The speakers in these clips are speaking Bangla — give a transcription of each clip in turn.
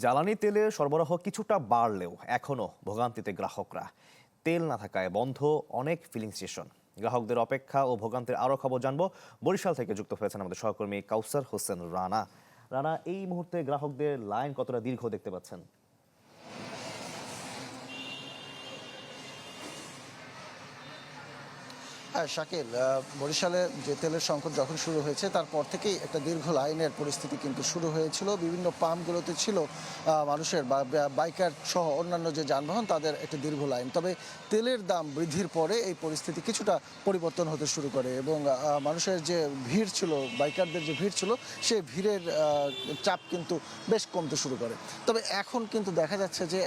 জ্বালানি তেলের সরবরাহ কিছুটা বাড়লেও এখনও ভোগান্তিতে গ্রাহকরা। তেল না থাকায় বন্ধ অনেক ফিলিং স্টেশন। গ্রাহকদের অপেক্ষা ও ভোগান্তির আরও খবর জানবো। বরিশাল থেকে যুক্ত হয়েছেন আমাদের সহকর্মী কাউসার হোসেন রানা। রানা, এই মুহূর্তে গ্রাহকদের লাইন কতটা দীর্ঘ দেখতে পাচ্ছেন? হ্যাঁ শাকিল, বরিশালে যে তেলের সংকট যখন শুরু হয়েছে তারপর থেকেই একটা দীর্ঘ লাইনের পরিস্থিতি কিন্তু শুরু হয়েছিল। বিভিন্ন পাম্পগুলোতে ছিল মানুষের বা বাইকার সহ অন্যান্য যে যানবাহন তাদের একটা দীর্ঘ লাইন। তবে তেলের দাম বৃদ্ধির পরে এই পরিস্থিতি কিছুটা পরিবর্তন হতে শুরু করে এবং মানুষের যে ভিড় ছিল, বাইকারদের যে ভিড় ছিল, সেই ভিড়ের চাপ কিন্তু বেশ কমতে শুরু করে। তবে এখন কিন্তু দেখা যাচ্ছে যে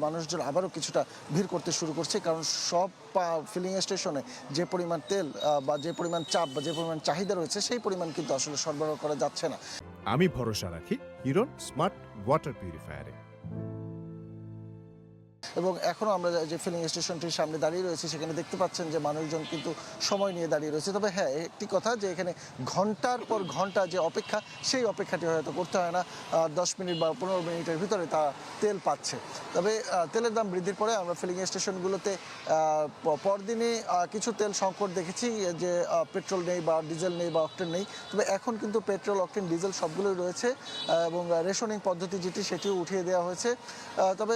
মানুষজন আবারও কিছুটা ভিড় করতে শুরু করছে, কারণ সব ফিলিং স্টেশনে যে পরিমাণ তেল বা যে পরিমাণ চাপ বা যে পরিমাণ চাহিদা রয়েছে সেই পরিমাণ কিন্তু আসলে সরবরাহ করা যাচ্ছে না। আমি ভরসা রাখি হিরন স্মার্ট ওয়াটার পিউরিফায়ারে। এবং এখনও আমরা যে ফিলিং স্টেশনটির সামনে দাঁড়িয়ে রয়েছি সেখানে দেখতে পাচ্ছেন যে মানুষজন কিন্তু সময় নিয়ে দাঁড়িয়ে রয়েছে। তবে হ্যাঁ, একটি কথা যে এখানে ঘন্টার পর ঘন্টা যে অপেক্ষা, সেই অপেক্ষাটি হয়তো করতে হয় না। 10 মিনিট বা 15 মিনিটের ভিতরে তা তেল পাচ্ছে। তবে তেলের দাম বৃদ্ধির পরে আমরা ফিলিং স্টেশনগুলোতে পরদিনই কিছু তেল সংকট দেখেছি, যে পেট্রোল নেই বা ডিজেল নেই বা অকটেন নেই। তবে এখন কিন্তু পেট্রোল, অকটেন, ডিজেল সবগুলোই রয়েছে এবং রেশনিং পদ্ধতি যেটি সেটিও উঠিয়ে দেওয়া হয়েছে। তবে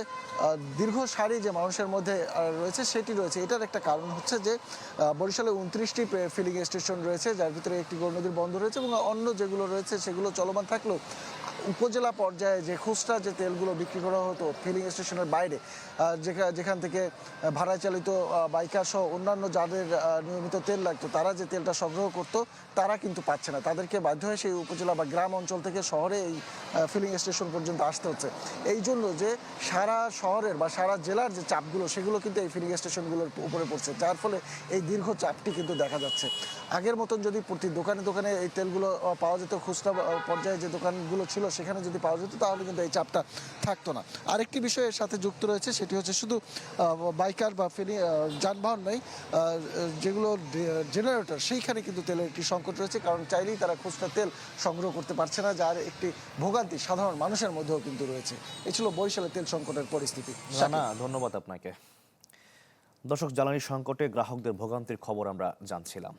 দীর্ঘ সারি যে মানুষের মধ্যে রয়েছে সেটি রয়েছে। এটার একটা কারণ হচ্ছে যে বরিশালে 29টি ফিলিং স্টেশন রয়েছে, যার ভিতরে একটি গৌরনদীর বন্দর রয়েছে এবং অন্য যেগুলো রয়েছে সেগুলো চলমান থাকলেও উপজেলা পর্যায়ে যে খুচরা যে তেলগুলো বিক্রি করা হতো ফিলিং স্টেশনের বাইরে, যেখান থেকে ভাড়া চালিত বাইকার সহ অন্যান্য যাদের নিয়মিত তেল লাগতো তারা যে তেলটা সংগ্রহ করতো তারা কিন্তু পাচ্ছে না। তাদেরকে বাধ্য হয়ে সেই উপজেলা বা গ্রাম অঞ্চল থেকে শহরে এই ফিলিং স্টেশন পর্যন্ত আসতে হচ্ছে। এই জন্য যে সারা শহরের বা সারা জেলার যে চাপগুলো সেগুলো কিন্তু এই ফিলিং স্টেশনগুলোর উপরে পড়ছে, যার ফলে এই দীর্ঘ চাপটি কিন্তু দেখা যাচ্ছে। আগের মতন যদি প্রতি দোকানে দোকানে এই তেলগুলো পাওয়া যেত, খুচরা পর্যায়ে যে দোকানগুলো ছিল সেখানে যদি পাওয়া যেত তাহলে কিন্তু এই চাপটা থাকতো না। আরেকটি বিষয় এর সাথে যুক্ত রয়েছে, সেটি হচ্ছে শুধু বাইকার বা যানবাহন নয়, যেগুলো জেনারেটর সেইখানে কিন্তু তেলের একটি সংকট রয়েছে, কারণ চাইলেই তারা খুচরা তেল সংগ্রহ করতে পারছে না, যার একটি ভোগান্তি সাধারণ মানুষের মধ্যেও কিন্তু রয়েছে। এই ছিল বরিশালে তেল সংকটের পরিস্থিতি। রানা, ধন্যবাদ আপনাকে। দর্শক, জ্বালানি সংকটে গ্রাহকদের ভোগান্তির খবর আমরা জানছিলাম।